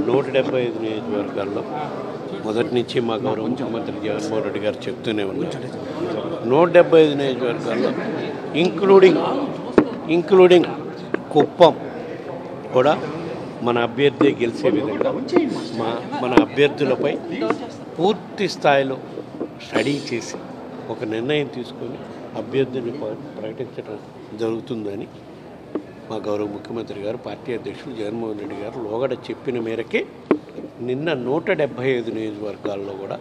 175 నియోజకవర్గాల్లో మొదటి నుంచి మా గౌరవ ముఖ్యమంత్రి జగన్మోహన్ రెడ్డి గారు చెప్తూనే ఉన్నారు. 175 నియోజకవర్గాల్లో ఇంక్లూడింగ్ కుప్పం కూడా మన అభ్యర్థి గెలిచే విధంగా మన అభ్యర్థులపై పూర్తి స్థాయిలో స్టడీ చేసి ఒక నిర్ణయం తీసుకొని అభ్యర్థిని ప్రకటించడం జరుగుతుందని మా గౌరవ ముఖ్యమంత్రి గారు పార్టీ అధ్యక్షులు జగన్మోహన్ రెడ్డి గారు లోగడ చెప్పిన మేరకే నిన్న 175 నియోజకవర్గాల్లో కూడా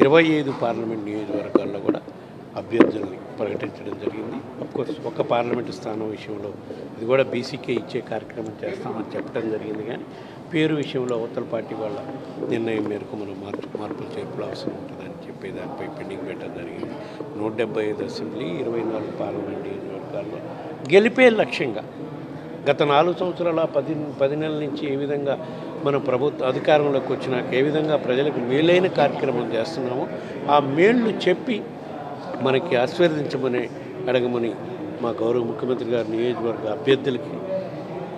25 పార్లమెంట్ నియోజకవర్గాల్లో కూడా అభ్యర్థుల్ని ప్రకటించడం జరిగింది. అఫ్కోర్స్ ఒక పార్లమెంటు స్థానం విషయంలో ఇది కూడా బీసీకే ఇచ్చే కార్యక్రమం చేస్తామని చెప్పడం జరిగింది. కానీ పేరు విషయంలో అవతల పార్టీ వాళ్ళ నిర్ణయం మేరకు మనం మార్పులు చేర్పులు అవసరం ఉంటుందని చెప్పి దానిపై పెండింగ్ పెట్టడం జరిగింది. 175 అసెంబ్లీ 24 పార్లమెంట్ నియోజకవర్గాల్లో గెలిపే లక్ష్యంగా గత 4 సంవత్సరాల 10 నెలల నుంచి ఏ విధంగా మన ప్రభుత్వ అధికారంలోకి వచ్చినాక ఏ విధంగా ప్రజలకు మేలైన కార్యక్రమం చేస్తున్నామో ఆ మేళ్లు చెప్పి మనకి ఆశీర్వదించమని అడగమని మా గౌరవ ముఖ్యమంత్రి గారు నియోజకవర్గ అభ్యర్థులకి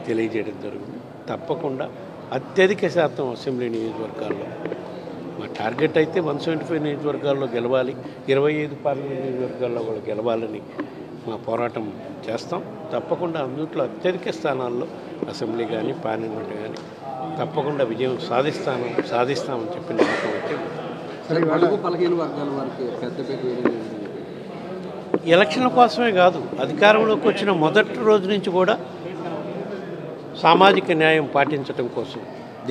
తెలియజేయడం జరుగుతుంది. తప్పకుండా అత్యధిక శాతం అసెంబ్లీ నియోజకవర్గాల్లో మా టార్గెట్ అయితే 175 నియోజకవర్గాల్లో గెలవాలి, 25 పార్లమెంట్ నియోజకవర్గాల్లో కూడా గెలవాలని మా పోరాటం చేస్తాం. తప్పకుండా అందుట్లో అత్యధిక స్థానాల్లో అసెంబ్లీ కానీ పార్లమెంట్ కానీ తప్పకుండా విజయం సాధిస్తామని చెప్పిన నమ్మకం అయితే ఎలక్షన్ల కోసమే కాదు, అధికారంలోకి వచ్చిన మొదటి రోజు నుంచి కూడా సామాజిక న్యాయం పాటించడం కోసం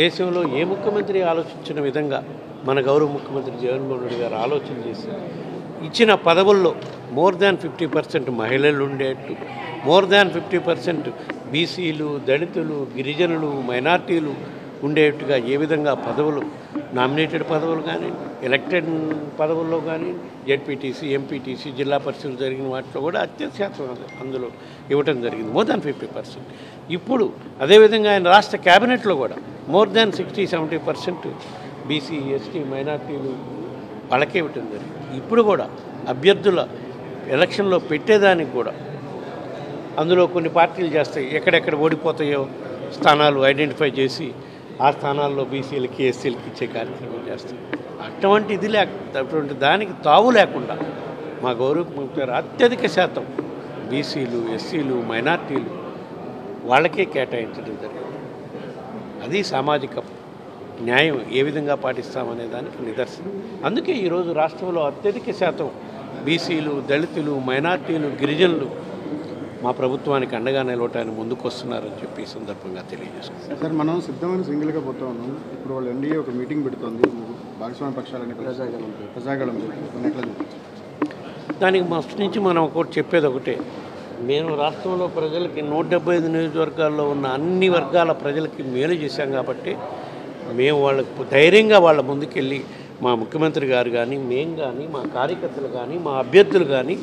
దేశంలో ఏ ముఖ్యమంత్రి ఆలోచించిన విధంగా మన గౌరవ ముఖ్యమంత్రి జగన్మోహన్ రెడ్డి గారు ఆలోచన చేసి ఇచ్చిన పదవుల్లో మోర్ దాన్ 50% మహిళలు ఉండేట్టు, మోర్ దాన్ 50% బీసీలు, దళితులు, గిరిజనులు, మైనార్టీలు ఉండేట్టుగా ఏ విధంగా పదవులు నామినేటెడ్ పదవులు కానీ ఎలక్టెడ్ పదవుల్లో కానీ జెడ్పీటీసీ, ఎంపీటీసీ, జిల్లా పరిషత్లు జరిగిన వాటిలో కూడా అత్యధిక శాతం అందులో ఇవ్వటం జరిగింది, మోర్ దాన్ 50%. ఇప్పుడు అదేవిధంగా ఆయన రాష్ట్ర క్యాబినెట్లో కూడా మోర్ దాన్ 60-70% బీసీ, ఎస్టీ, మైనార్టీలు వాళ్ళకే ఇవ్వటం జరిగింది. ఇప్పుడు కూడా అభ్యర్థుల ఎలక్షన్లో పెట్టేదానికి కూడా అందులో కొన్ని పార్టీలు చేస్తాయి, ఎక్కడెక్కడ ఓడిపోతాయో స్థానాలు ఐడెంటిఫై చేసి ఆ స్థానాల్లో బీసీలకి, ఎస్సీలకి ఇచ్చే కార్యక్రమం చేస్తాం. అటువంటి దానికి తావు లేకుండా మా గౌరవ ముఖ్యమంత్రి అత్యధిక శాతం బీసీలు, ఎస్సీలు, మైనార్టీలు వాళ్ళకే కేటాయించడం జరిగింది. అది సామాజిక న్యాయం ఏ విధంగా పాటిస్తామనే దానికి నిదర్శనం. అందుకే ఈరోజు రాష్ట్రంలో అత్యధిక శాతం బీసీలు, దళితులు, మైనార్టీలు, గిరిజనులు మా ప్రభుత్వానికి అండగా నిలవటానికి ముందుకు వస్తున్నారని చెప్పి ఈ సందర్భంగా తెలియజేసుకుంటాం. సార్, మనం సిద్ధమైన సింగిల్గా పోతా ఉన్నాం. ఇప్పుడు వాళ్ళు ఎన్డీఏ ఒక మీటింగ్ పెడుతుంది, భాగస్వామ్య పక్షాలని ప్రజాగళం ఎట్లా దానికి ఫస్ట్ నుంచి మనం ఒకటి చెప్పేది ఒకటే, మేము రాష్ట్రంలో ప్రజలకి 175 నియోజకవర్గాల్లో ఉన్న అన్ని వర్గాల ప్రజలకి మేలు చేశాం కాబట్టి మేము వాళ్ళకు ధైర్యంగా వాళ్ళ ముందుకెళ్ళి మా ముఖ్యమంత్రి గారు కానీ, మేము కానీ, మా కార్యకర్తలు కానీ, మా అభ్యర్థులు కానీ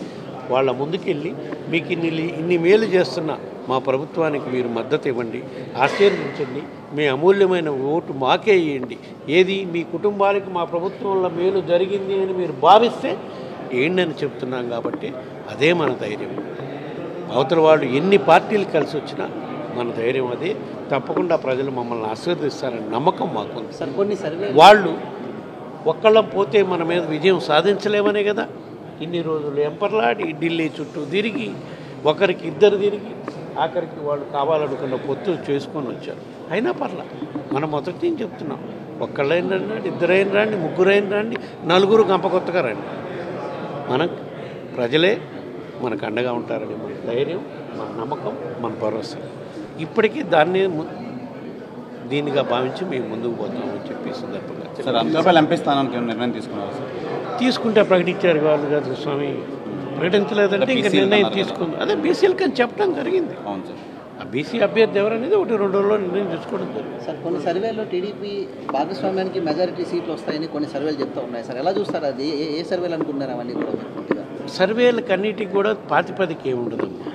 వాళ్ళ ముందుకెళ్ళి మీకు ఇన్ని మేలు చేస్తున్న మా ప్రభుత్వానికి మీరు మద్దతు ఇవ్వండి, ఆశీర్వదించండి, మీ అమూల్యమైన ఓటు మాకే ఇవ్వండి, ఏది మీ కుటుంబానికి మా ప్రభుత్వంలో మేలు జరిగింది అని మీరు భావిస్తే ఏంటని చెప్తున్నాం. కాబట్టి అదే మన ధైర్యం. అవతల వాళ్ళు ఎన్ని పార్టీలు కలిసి వచ్చినా మన ధైర్యం అదే. తప్పకుండా ప్రజలు మమ్మల్ని ఆశీర్వదిస్తారని నమ్మకం మాకుంది. సార్, కొన్ని సర్వే వాళ్ళు ఒక్కళ్ళం పోతే మన మీద విజయం సాధించలేమనే కదా ఇన్ని రోజులు ఎంపర్లాడి ఢిల్లీ చుట్టూ తిరిగి ఒకరికి ఇద్దరు తిరిగి ఆఖరికి వాళ్ళు కావాలనుకున్న పొత్తు చేసుకొని వచ్చారు. అయినా పర్లా మనం మొదటి నుంచి చెప్తున్నాం, ఒక్కళ్ళైన రండి, ఇద్దరైన రండి, ముగ్గురైన రండి, నలుగురు గంపకొత్తగా రండి, మన ప్రజలే మనకు అండగా ఉంటారని మన ధైర్యం, మన నమ్మకం, మన భరోసా. ఇప్పటికీ దీనిగా భావించి మేము ముందుకు పోతామని చెప్పి సందర్భంగా ఎంపీ స్థానానికి నిర్ణయం తీసుకున్నారు సార్. తీసుకుంటే ప్రకటించారు వాళ్ళు కదా స్వామి, ప్రకటించలేదంటే ఇంకా నిర్ణయం తీసుకుంది. అదే బీసీలకి అని చెప్పడం జరిగింది. అవును సార్. ఆ బీసీ అభ్యర్థి ఎవరనేది 1-2 రోజుల్లో నిర్ణయం తీసుకోవడం జరిగింది. సార్, కొన్ని సర్వేలో టీడీపీ భాగస్వామ్యానికి మెజారిటీ సీట్లు వస్తాయని కొన్ని సర్వేలు చెప్తూ ఉన్నాయి సార్. ఎలా చూస్తారు అది? ఏ సర్వేలు అనుకుంటున్నారు అవన్నీ కూడా? సర్వేలకు అన్నిటికీ కూడా ప్రాతిపదిక ఏముండదమ్మా.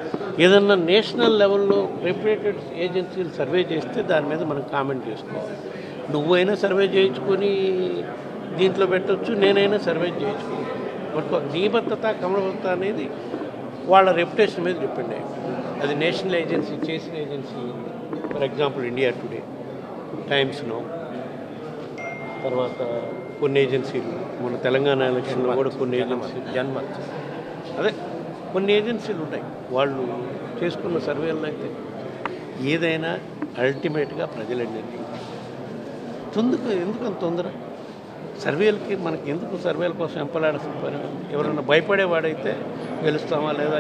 ఏదన్నా నేషనల్ లెవెల్లో రెప్యూటెడ్ ఏజెన్సీలు సర్వే చేస్తే దాని మీద మనం కామెంట్ చేసుకోవాలి. నువ్వైనా సర్వే చేయించుకొని దీంట్లో పెట్టవచ్చు, నేనైనా సర్వే చేయించుకోవాలి. బట్ నిబద్ధత, కమలబద్ధత అనేది వాళ్ళ రెప్యుటేషన్ మీద డిపెండ్ అయ్యింది. అది నేషనల్ ఏజెన్సీ చేసిన agency, for example India today times now, తర్వాత కొన్ని ఏజెన్సీలు, మన తెలంగాణ ఎలక్షన్లో కూడా కొన్ని ఏజెన్సీలు, జన్మత్, అదే కొన్ని ఏజెన్సీలు ఉన్నాయి. వాళ్ళు చేసుకున్న సర్వేల్లో అయితే ఏదైనా అల్టిమేట్గా ప్రజలండి. ఎందుకు అంత తొందర సర్వేలకి? మనకి ఎందుకు సర్వేల కోసం ఎంపలాడాల్సిన పని? ఎవరైనా భయపడేవాడైతే గెలుస్తామా లేదా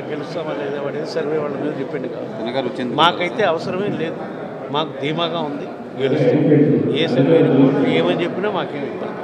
వాడైతే సర్వే వాళ్ళ మీద డిపెండ్ కాదు. మాకైతే అవసరమే లేదు, మాకు ధీమాగా ఉంది, గెలుస్తాం. ఏ సర్వే ఏమని చెప్పినా మాకేమి ఇబ్బంది.